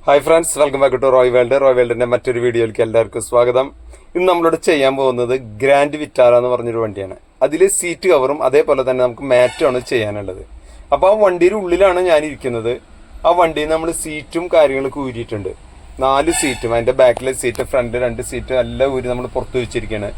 Hi friends, welcome back to Roy world. Roy വേൾഡിന്റെ മറ്റൊരു വീഡിയോയിലേക്ക് എല്ലാവർക്കും സ്വാഗതം. ഇന്ന് നമ്മളോട് ചെയ്യാൻ പോകുന്നത് ഗ്രാൻഡ് വിറ്റാര എന്ന് പറഞ്ഞൊരു വണ്ടിയാണ്. അതിൽ സീറ്റ് കവറും അതേപോലെ തന്നെ നമുക്ക് മാറ്റുമാണ് ചെയ്യാനുള്ളത്. അപ്പോൾ ആ വണ്ടിയുടെ ഉള്ളിലാണ് ഞാൻ ഇരിക്കുന്നത്. ആ വണ്ടിയിൽ നമ്മൾ സീറ്റും കാര്യങ്ങളൊക്കെ ഊരിയിട്ടുണ്ട്. 4 സീറ്റും അതിൻ്റെ ബാക്കിലെ സീറ്റ്, ഫ്രണ്ട് 2 സീറ്റും എല്ലാം ഊരി നമ്മൾ പുറത്ത് വെച്ചിരിക്കുകയാണ്.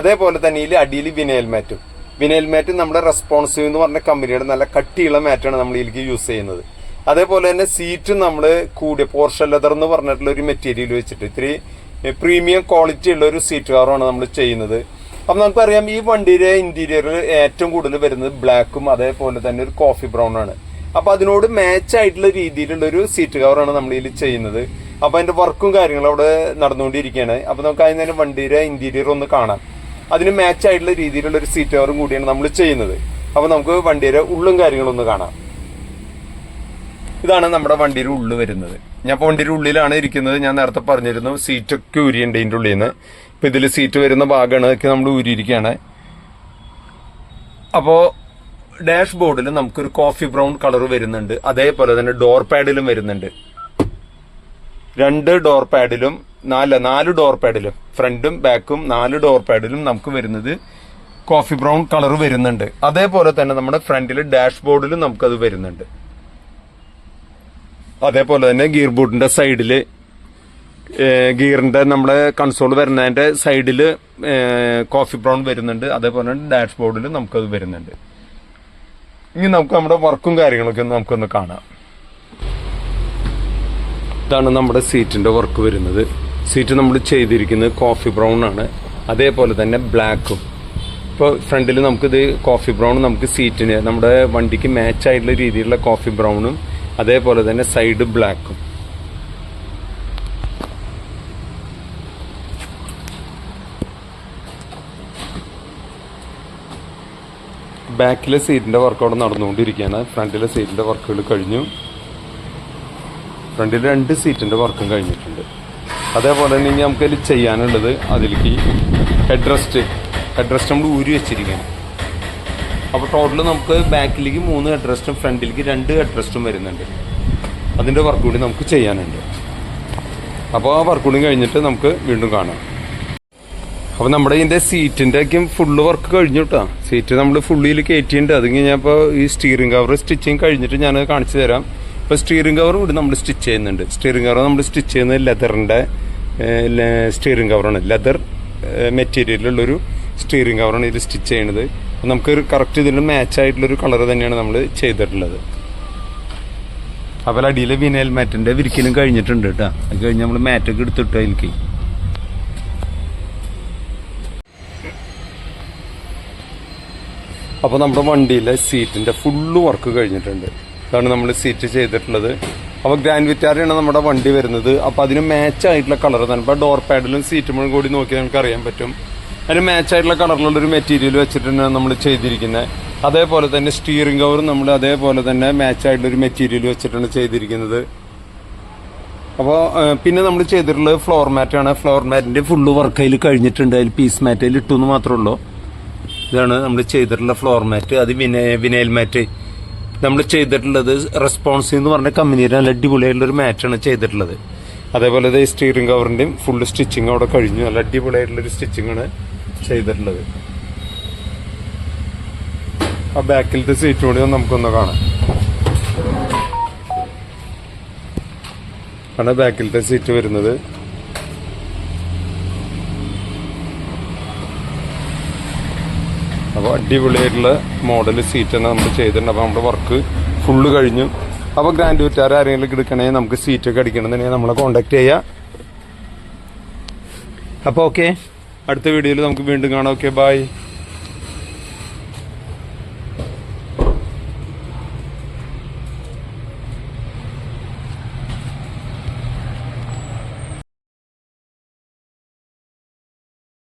അതേപോലെ തന്നെ ഇതിൽ അടിയിൽ വിനയൽ മാറ്റ് നമ്മുടെ റെസ്പോൺസീവ് എന്ന് പറഞ്ഞ കമ്പനിയുടെ നല്ല കട്ടിയുള്ള മാറ്റാണ് നമ്മൾ ഇതിലേക്ക് യൂസ് ചെയ്യുന്നത്. അതേപോലെ തന്നെ സീറ്റ് നമ്മൾ കൂടിയ പോർഷൻ ലെതർ എന്ന് പറഞ്ഞിട്ടുള്ള ഒരു മെറ്റീരിയൽ വെച്ചിട്ട് ഇത്തിരി പ്രീമിയം ക്വാളിറ്റി ഉള്ള ഒരു സീറ്റ് കവറാണ് നമ്മൾ ചെയ്യുന്നത്. അപ്പം നമുക്കറിയാം ഈ വണ്ടിയുടെ ഇന്റീരിയറിൽ ഏറ്റവും കൂടുതൽ വരുന്നത് ബ്ലാക്കും അതേപോലെ തന്നെ ഒരു കോഫി ബ്രൗൺ ആണ്. അപ്പം അതിനോട് മാച്ച് ആയിട്ടുള്ള രീതിയിലുള്ള ഒരു സീറ്റ് കവറാണ് നമ്മൾ ഇതിൽ ചെയ്യുന്നത്. അപ്പം അതിന്റെ വർക്കും കാര്യങ്ങളും അവിടെ നടന്നുകൊണ്ടിരിക്കുകയാണ്. അപ്പം നമുക്ക് അതിന് തന്നെ വണ്ടിയുടെ ഇന്റീരിയർ ഒന്ന് കാണാം. അതിന് മാച്ച് ആയിട്ടുള്ള രീതിയിലുള്ള ഒരു സീറ്റ് കവറും കൂടിയാണ് നമ്മൾ ചെയ്യുന്നത്. അപ്പം നമുക്ക് വണ്ടിയുടെ ഉള്ളും കാര്യങ്ങളൊന്ന് കാണാം. ഇതാണ് നമ്മുടെ വണ്ടിയുടെ ഉള്ളിൽ വരുന്നത്. ഞാൻ ഇപ്പോൾ വണ്ടിയുടെ ഉള്ളിലാണ് ഇരിക്കുന്നത്. ഞാൻ നേരത്തെ പറഞ്ഞിരുന്നു സീറ്റൊക്കെ ഊരിയുണ്ട് ഇതിൻ്റെ ഉള്ളിൽ നിന്ന്. ഇപ്പം ഇതിൽ സീറ്റ് വരുന്ന ഭാഗമാണ് ഒക്കെ നമ്മൾ ഊരിയിരിക്കുകയാണ്. അപ്പോൾ ഡാഷ് ബോർഡിൽ നമുക്കൊരു കോഫി ബ്രൗൺ കളർ വരുന്നുണ്ട്. അതേപോലെ തന്നെ ഡോർ പാഡിലും വരുന്നുണ്ട്. 2 ഡോർ പാഡിലും 4 ഡോർ പാഡിലും ഫ്രണ്ടും ബാക്കും 4 ഡോർ പാഡിലും നമുക്ക് വരുന്നത് കോഫി ബ്രൗൺ കളർ വരുന്നുണ്ട്. അതേപോലെ തന്നെ നമ്മുടെ ഫ്രണ്ടിൽ ഡാഷ് ബോർഡിലും നമുക്കത് വരുന്നുണ്ട്. അതേപോലെ തന്നെ ഗിയർ ബോർഡിന്റെ സൈഡില് ഗിയറിന്റെ നമ്മുടെ കൺസോൾ വരുന്നതിന്റെ സൈഡില് കോഫി ബ്രൗൺ വരുന്നുണ്ട്. അതേപോലെ തന്നെ ഡാഷ് ബോർഡിൽ നമുക്കത് വരുന്നുണ്ട്. ഇനി നമുക്ക് നമ്മുടെ വർക്കും കാര്യങ്ങളൊക്കെ നമുക്കൊന്ന് കാണാം. ഇതാണ് നമ്മുടെ സീറ്റിന്റെ വർക്ക് വരുന്നത്. സീറ്റ് നമ്മൾ ചെയ്തിരിക്കുന്നത് കോഫി ബ്രൗൺ ആണ്. അതേപോലെ തന്നെ ബ്ലാക്കും. ഇപ്പോൾ ഫ്രണ്ടിൽ നമുക്കിത് കോഫി ബ്രൗൺ നമുക്ക് സീറ്റിന് നമ്മുടെ വണ്ടിക്ക് മാച്ച് ആയിട്ടുള്ള രീതിയിലുള്ള കോഫി ബ്രൗണും അതേപോലെ തന്നെ സൈഡ് ബ്ലാക്കും. ബാക്കിലെ സീറ്റിന്റെ വർക്ക് അവിടെ നടന്നുകൊണ്ടിരിക്കുകയാണ്. ഫ്രണ്ടിലെ സീറ്റിന്റെ വർക്കുകൾ കഴിഞ്ഞു. ഫ്രണ്ടിൽ 2 സീറ്റിന്റെ വർക്കും കഴിഞ്ഞിട്ടുണ്ട്. അതേപോലെ തന്നെ ഇനി നമുക്കതിൽ ചെയ്യാനുള്ളത് അതിലേക്ക് ഹെഡ് റെസ്റ്റ് നമ്മൾ ഊരി വെച്ചിരിക്കുകയാണ്. അപ്പോൾ ടോട്ടൽ നമുക്ക് ബാക്കിലേക്ക് 3 ഹെഡ് റെസ്റ്റും ഫ്രണ്ടിലേക്ക് 2 ഹെഡ് റെസ്റ്റും വരുന്നുണ്ട്. അതിൻ്റെ വർക്ക് കൂടി നമുക്ക് ചെയ്യാനുണ്ട്. അപ്പോൾ ആ വർക്ക് കൂടി കഴിഞ്ഞിട്ട് നമുക്ക് വീണ്ടും കാണാം. അപ്പോൾ നമ്മുടെ ഇതിൻ്റെ സീറ്റിൻ്റെയൊക്കെയും ഫുള്ള് വർക്ക് കഴിഞ്ഞു കേട്ടോ. സീറ്റ് നമ്മൾ ഫുള്ളിൽ കയറ്റിയിട്ടുണ്ട്. അത് കഴിഞ്ഞപ്പോൾ ഈ സ്റ്റിയറിംഗ് കവർ സ്റ്റിച്ചിങ് കഴിഞ്ഞിട്ട് ഞാൻ കാണിച്ചു തരാം. ഇപ്പോൾ സ്റ്റിയറിംഗ് കവർ കൂടി നമ്മൾ സ്റ്റിച്ച് ചെയ്യുന്നുണ്ട്. സ്റ്റിയറിംഗ് കവർ നമ്മൾ സ്റ്റിച്ച് ചെയ്യുന്നത് ലെതറിൻ്റെ സ്റ്റിയറിംഗ് കവറാണ്. ലെതർ മെറ്റീരിയലുള്ളൊരു സ്റ്റിയറിംഗ് കവറാണ് ഇത് സ്റ്റിച്ച് ചെയ്യണത്. നമുക്ക് കറക്റ്റ് ഇതിന് മാച്ച് ആയിട്ടുള്ളൊരു കളർ തന്നെയാണ് നമ്മൾ ചെയ്തിട്ടുള്ളത്. അപ്പോൾ അടിയിലെ വിനയൽ മാറ്റിൻ്റെ വിരിക്കലും കഴിഞ്ഞിട്ടുണ്ട് കേട്ടോ. അത് കഴിഞ്ഞ് നമ്മൾ മാറ്റൊക്കെ എടുത്തിട്ടു അതിലേക്ക്. അപ്പോൾ നമ്മുടെ വണ്ടിയിലെ സീറ്റിൻ്റെ ഫുള്ള് വർക്ക് കഴിഞ്ഞിട്ടുണ്ട്. അതാണ് നമ്മൾ സീറ്റ് ചെയ്തിട്ടുള്ളത്. അപ്പോൾ ഗ്രാൻഡ് വിറ്റാരയാണ് നമ്മുടെ വണ്ടി വരുന്നത്. അപ്പോൾ അതിന് മാച്ച് ആയിട്ടുള്ള കളർ തന്നെ. ഇപ്പോൾ ഡോർ പാഡിലും സീറ്റും കൂടി നോക്കിയാൽ നമുക്ക് അറിയാൻ പറ്റും. അതിന് മാച്ച് ആയിട്ടുള്ള കളറിലുള്ളൊരു മെറ്റീരിയൽ വെച്ചിട്ടാണ് നമ്മൾ ചെയ്തിരിക്കുന്നത്. അതേപോലെ തന്നെ സ്റ്റിയറിംഗ് കവറും നമ്മൾ അതേപോലെ തന്നെ മാച്ച് ആയിട്ടുള്ളൊരു മെറ്റീരിയൽ വെച്ചിട്ടാണ് ചെയ്തിരിക്കുന്നത്. അപ്പോൾ പിന്നെ നമ്മൾ ചെയ്തിട്ടുള്ളത് ഫ്ലോർ മാറ്റാണ്. ഫ്ലോർ മാറ്റിൻ്റെ ഫുള്ള് വർക്ക് അതിൽ കഴിഞ്ഞിട്ടുണ്ട്. അതിൽ പീസ് മാറ്റ് അതിൽ ഇട്ടു എന്ന് മാത്രമേ ഉള്ളൂ. ഇതാണ് നമ്മൾ ചെയ്തിട്ടുള്ള ഫ്ലോർ മാറ്റ്. അത് വിനയൽ മാറ്റ് നമ്മൾ ചെയ്തിട്ടുള്ളത് റെസ്പോൺസീവ് എന്ന് പറഞ്ഞ കമ്പനിയുടെ നല്ല അടിപൊളിയായിട്ടുള്ളൊരു മാറ്റാണ് ചെയ്തിട്ടുള്ളത്. അതേപോലെ ഇത് സ്റ്റിയറിംഗ് കവറിൻ്റെയും ഫുള്ള് സ്റ്റിച്ചിങ് അവിടെ കഴിഞ്ഞു. നല്ല അടിപൊളിയായിട്ടുള്ളൊരു സ്റ്റിച്ചിങ്ങാണ് ചെയ്തിട്ടുള്ളത്. ആ ബാക്കിലത്തെ സീറ്റ് കൂടി നമുക്കൊന്ന് കാണാം. ആണ് ബാക്കിലത്തെ സീറ്റ് വരുന്നത്. അപ്പോൾ അടിപൊളിയായിട്ടുള്ള മോഡൽ സീറ്റാണ് നമ്മൾ ചെയ്തിട്ടുണ്ട്. അപ്പോൾ നമ്മുടെ വർക്ക് ഫുള്ള് കഴിഞ്ഞു. അപ്പോൾ ഗ്രാൻഡ് വിറ്റാര ആരെങ്കിലും എടുക്കണമെങ്കിൽ നമുക്ക് സീറ്റൊക്കെ അടിക്കണമെന്നുണ്ടെങ്കിൽ നമ്മളെ കോൺടാക്ട് ചെയ്യുക. അപ്പോൾ ഓക്കെ, അടുത്ത വീഡിയോയിൽ നമുക്ക് വീണ്ടും കാണാം. Okay, by.